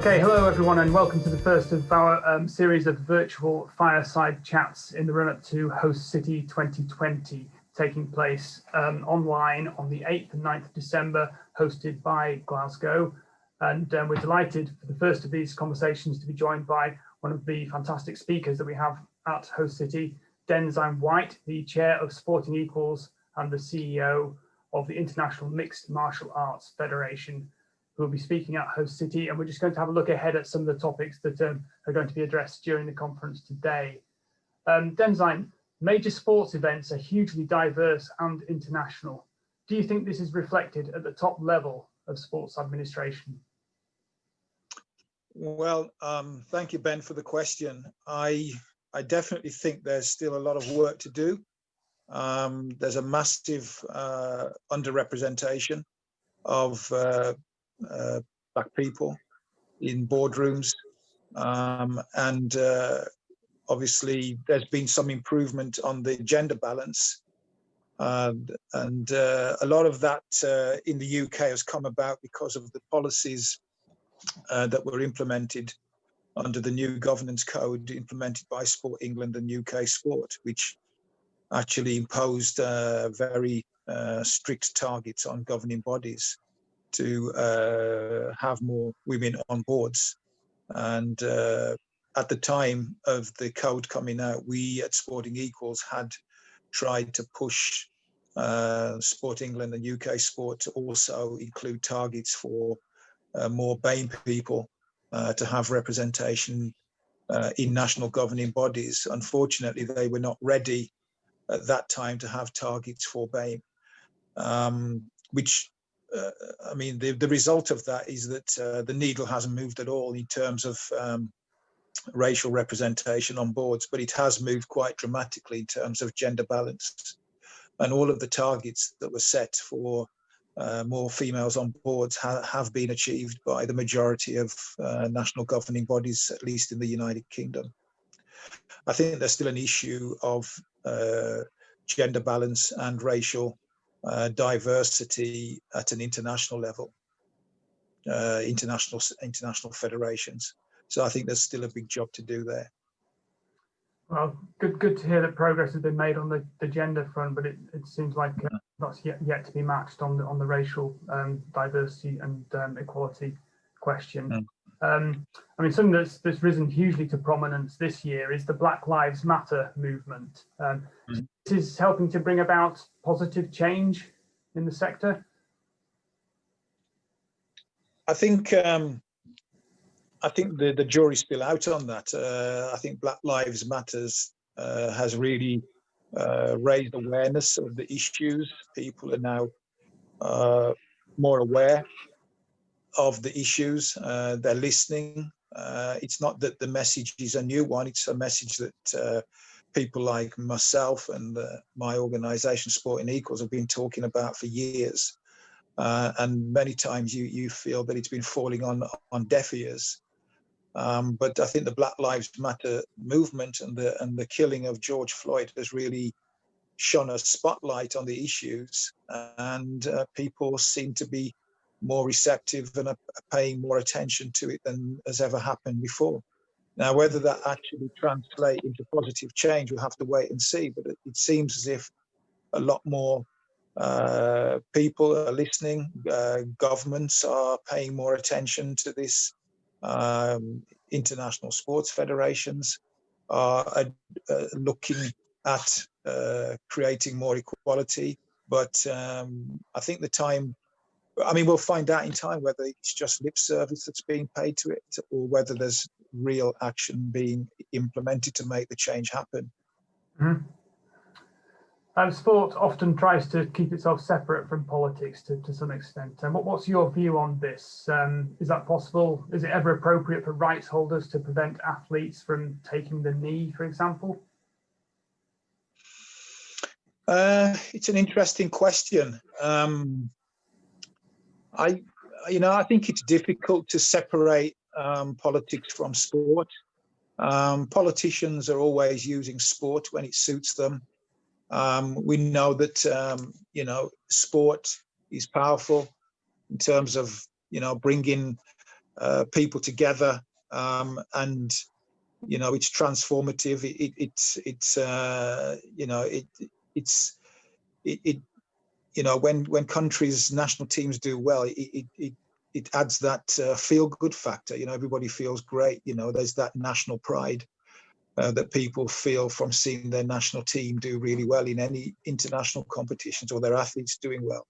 Okay, hello everyone, and welcome to the first of our series of virtual fireside chats in the run-up to Host City 2020, taking place online on the 8th and 9th of December, hosted by Glasgow. And we're delighted for the first of these conversations to be joined by one of the fantastic speakers that we have at Host City, Densign, the Chair of Sporting Equals and the CEO of the International Mixed Martial Arts Federation, who will be speaking at Host City, and we're just going to have a look ahead at some of the topics that are going to be addressed during the conference today. Densign, major sports events are hugely diverse and international. Do you think this is reflected at the top level of sports administration? Well, thank you, Ben, for the question. I definitely think there's still a lot of work to do. There's a massive underrepresentation of Black people in boardrooms, and obviously there's been some improvement on the gender balance, and a lot of that in the UK has come about because of the policies that were implemented under the new governance code implemented by Sport England and UK Sport, which actually imposed very strict targets on governing bodies to have more women on boards. And at the time of the code coming out, we at Sporting Equals had tried to push Sport England and UK Sport to also include targets for more BAME people to have representation in national governing bodies. Unfortunately, they were not ready at that time to have targets for BAME, which I mean, the result of that is that the needle hasn't moved at all in terms of racial representation on boards, but it has moved quite dramatically in terms of gender balance. And all of the targets that were set for more females on boards have been achieved by the majority of national governing bodies, at least in the United Kingdom. I think there's still an issue of gender balance and racial diversity at an international level, international federations. So I think there's still a big job to do there. Well, good to hear that progress has been made on the gender front, but it seems like that's yet to be matched on the racial diversity and equality question. I mean, something that's risen hugely to prominence this year is the Black Lives Matter movement. This is helping to bring about positive change in the sector. I think the jury's still out on that. I think Black Lives Matters has really raised awareness of the issues. People are now more aware of the issues. They're listening. It's not that the message is a new one. It's a message that people like myself and my organisation, Sporting Equals, have been talking about for years. And many times you feel that it's been falling on deaf ears. But I think the Black Lives Matter movement and the killing of George Floyd has really shone a spotlight on the issues, and people seem to be more receptive and are paying more attention to it than has ever happened before. Now, whether that actually translates into positive change, we'll have to wait and see. But it seems as if a lot more people are listening. Governments are paying more attention to this. International sports federations are looking at creating more equality. But I think the time, I mean, we'll find out in time whether it's just lip service that's being paid to it or whether there's real action being implemented to make the change happen. Sport often tries to keep itself separate from politics to some extent. What's your view on this? Is that possible? Is it ever appropriate for rights holders to prevent athletes from taking the knee, for example? It's an interesting question. I think it's difficult to separate politics from sport. Politicians are always using sport when it suits them. We know that sport is powerful in terms of bringing people together, and it's transformative. When countries' national teams do well, it adds that feel good factor. Everybody feels great. There's that national pride that people feel from seeing their national team do really well in any international competitions, or their athletes doing well.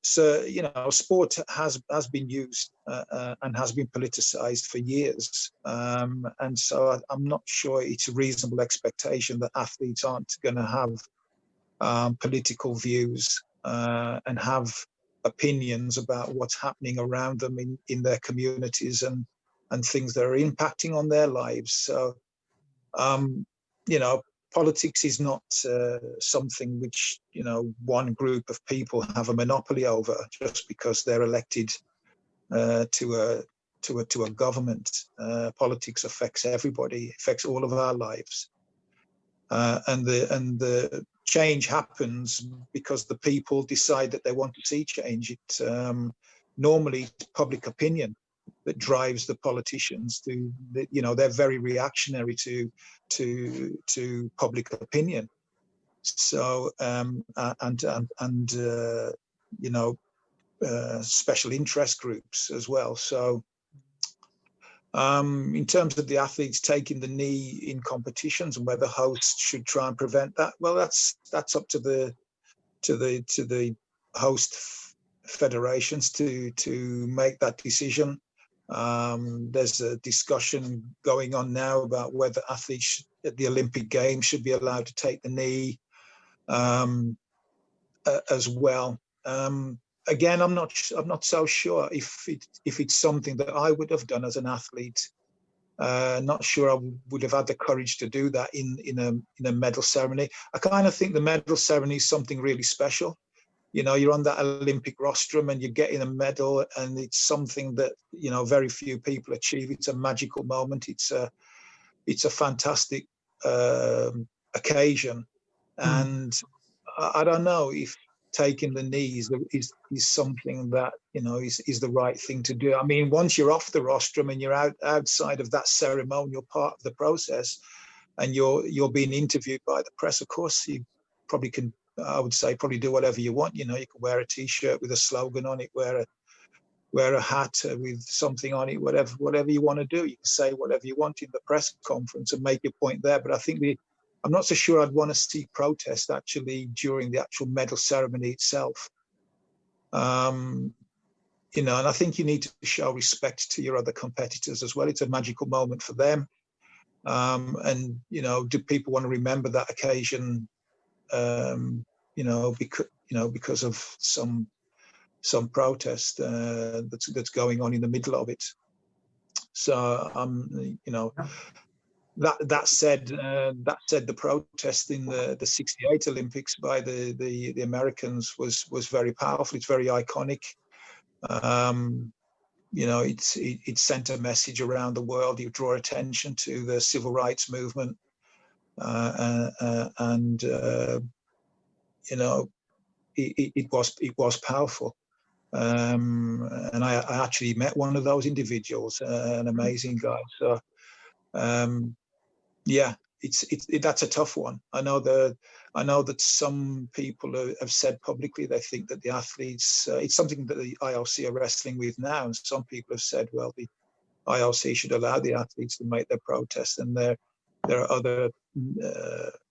So sport has been used and has been politicized for years, and so I'm not sure it's a reasonable expectation that athletes aren't going to have political views and have opinions about what's happening around them in their communities and things that are impacting on their lives. So politics is not something which one group of people have a monopoly over just because they're elected to a government. Politics affects everybody, affects all of our lives, and the change happens because the people decide that they want to see change. Normally public opinion that drives the politicians they're very reactionary to public opinion. So special interest groups as well. So in terms of the athletes taking the knee in competitions and whether hosts should try and prevent that, well, that's up to the host federations to make that decision. There's a discussion going on now about whether athletes at the Olympic Games should be allowed to take the knee as well. Again, I'm not so sure if it's something that I would have done as an athlete. Not sure I would have had the courage to do that in a medal ceremony. I kind of think the medal ceremony is something really special. You're on that Olympic rostrum and you're getting a medal, and it's something that very few people achieve. It's a magical moment. It's a fantastic occasion, and I don't know if taking the knee is something that is the right thing to do. I mean, once you're off the rostrum and you're outside of that ceremonial part of the process, and you're being interviewed by the press, of course you probably can. I would say probably do whatever you want. You can wear a T-shirt with a slogan on it, wear a hat with something on it, whatever you want to do. You can say whatever you want in the press conference and make your point there. But I think I'm not so sure I'd want to see protest actually during the actual medal ceremony itself. And I think you need to show respect to your other competitors as well. It's a magical moment for them. And do people want to remember that occasion? Because of some protest that's going on in the middle of it. So that said, the protest in the '68 Olympics by the Americans was very powerful. It's very iconic. It sent a message around the world. You draw attention to the civil rights movement, and it was powerful. And I actually met one of those individuals, an amazing guy. So that's a tough one. I know that some people have said publicly they think that the athletes, it's something that the IOC are wrestling with now, and some people have said, well, the IOC should allow the athletes to make their protest, and there are other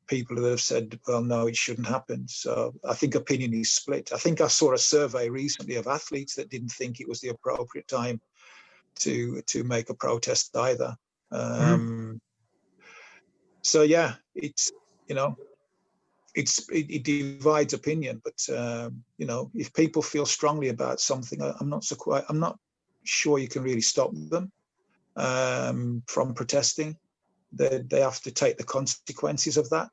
people that have said, well, no, it shouldn't happen. So I think opinion is split. I think I saw a survey recently of athletes that didn't think it was the appropriate time to make a protest either. So yeah, it divides opinion, but if people feel strongly about something, I'm not sure you can really stop them from protesting. They have to take the consequences of that.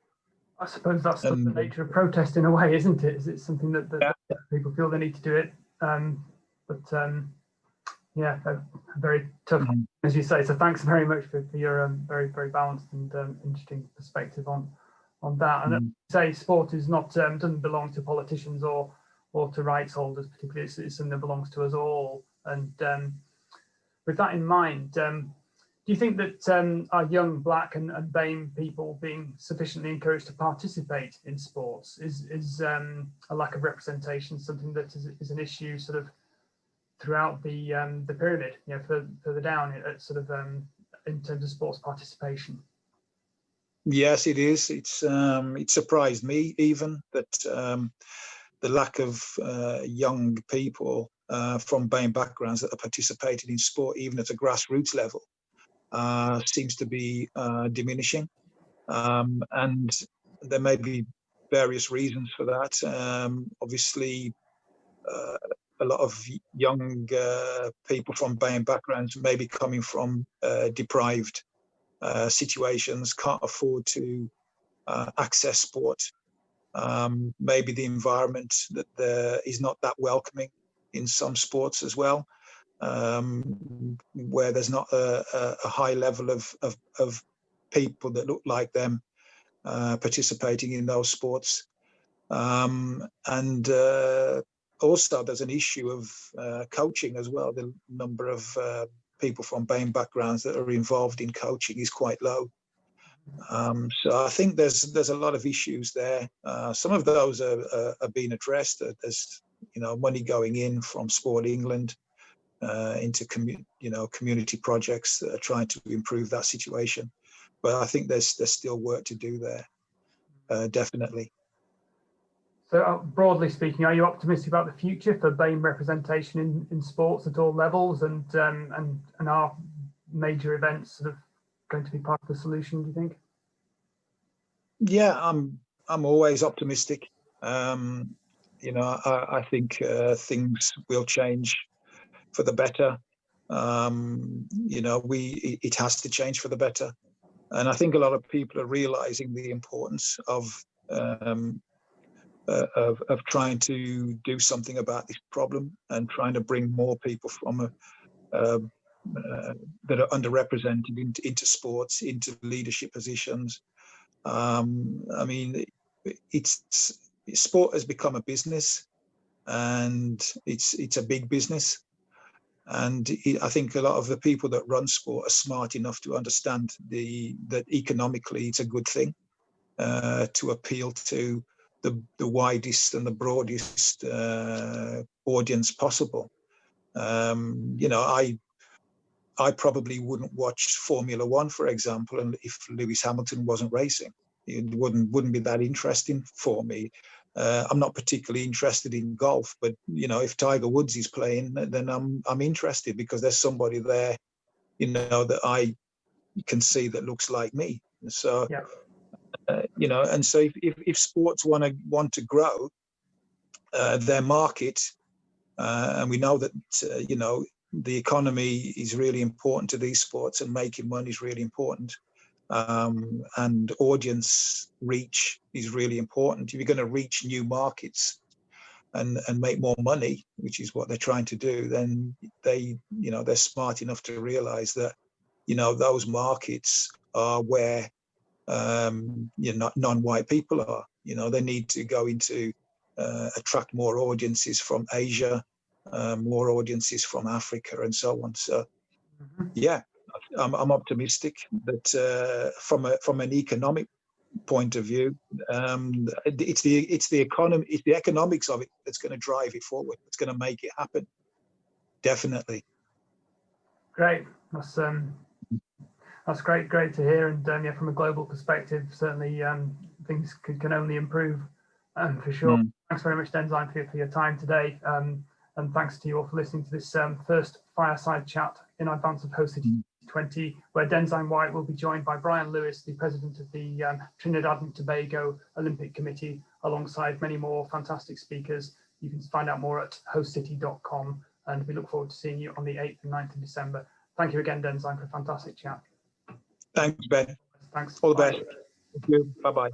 I suppose that's the nature of protest in a way, isn't it? Is it something that people feel they need to do it? Very tough, as you say. So thanks very much for your very, very balanced and interesting perspective on that. And say sport is not doesn't belong to politicians or to rights holders particularly. It's something that belongs to us all. And with that in mind, do you think that our young Black and BAME people being sufficiently encouraged to participate in sports is a lack of representation something that is an issue sort of throughout the pyramid, you know, further down at sort of in terms of sports participation? Yes, it is. It surprised me even that the lack of young people from BAME backgrounds that are participating in sport, even at a grassroots level, seems to be diminishing. And there may be various reasons for that. Obviously, a lot of young people from BAME backgrounds may be coming from deprived situations, can't afford to access sport. Maybe the environment that there is not that welcoming in some sports as well, where there's not a high level of people that look like them participating in those sports. And also there's an issue of coaching as well. The number of people from BAME backgrounds that are involved in coaching is quite low. So I think there's a lot of issues there. Some of those are being addressed. There's money going in from Sport England into community projects that are trying to improve that situation. But I think there's still work to do there, definitely. So broadly speaking, are you optimistic about the future for BAME representation in sports at all levels, and are major events sort of going to be part of the solution, do you think? Yeah, I'm always optimistic. I think things will change for the better. It has to change for the better, and I think a lot of people are realizing the importance of trying to do something about this problem and trying to bring more people from that are underrepresented into sports, into leadership positions. I mean, sport has become a business, and it's a big business. And I think a lot of the people that run sport are smart enough to understand that economically it's a good thing to appeal to the widest and the broadest audience possible. I probably wouldn't watch Formula One, for example, and if Lewis Hamilton wasn't racing, it wouldn't be that interesting for me. I'm not particularly interested in golf, but if Tiger Woods is playing, then I'm interested because there's somebody there, that I can see that looks like me. So, yeah. And so if sports want to grow their market, and we know that the economy is really important to these sports, and making money is really important. And audience reach is really important. If you're going to reach new markets and make more money, which is what they're trying to do, then they're smart enough to realize that, those markets are where non-white people are. They need to go into attract more audiences from Asia, more audiences from Africa, and so on. So, yeah, I'm optimistic that from an economic point of view, it's the economy, it's the economics of it that's going to drive it forward. It's going to make it happen. Definitely. Great. That's great to hear. And from a global perspective, certainly things can only improve, for sure. Thanks very much, Densign, for your time today. And thanks to you all for listening to this first fireside chat in advance of Host City 20, where Densign White will be joined by Brian Lewis, the president of the Trinidad and Tobago Olympic Committee, alongside many more fantastic speakers. You can find out more at hostcity.com, and we look forward to seeing you on the 8th and 9th of December. Thank you again, Densign, for a fantastic chat. Thanks, Ben. Thanks. All the best. Thank you. Bye-bye.